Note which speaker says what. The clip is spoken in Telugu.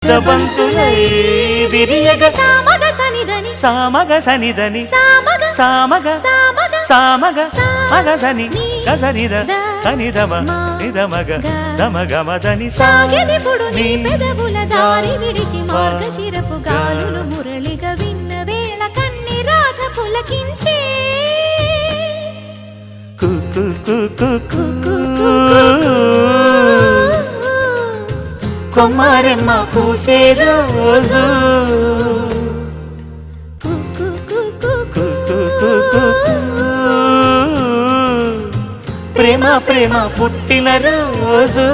Speaker 1: ముద్దబంతులై విరియగ
Speaker 2: సామగ సనిదని
Speaker 1: సామగ సనిదని
Speaker 2: సామగ
Speaker 1: సామగ
Speaker 2: సామగ
Speaker 1: సామగ మగ సని గసనిద సనిదమ నిదమగ దమగమదని
Speaker 2: సాగెనిపుడు నీ పెదవుల దారి విడిచి మార్గశిరపు గాలులు మురళిగా విన్న వేళ కన్ని రాధ పులకించే
Speaker 1: కొమ్మారెమ్మ పూసే రోజు ప్రేమ ప్రేమ పుట్టిన రోజు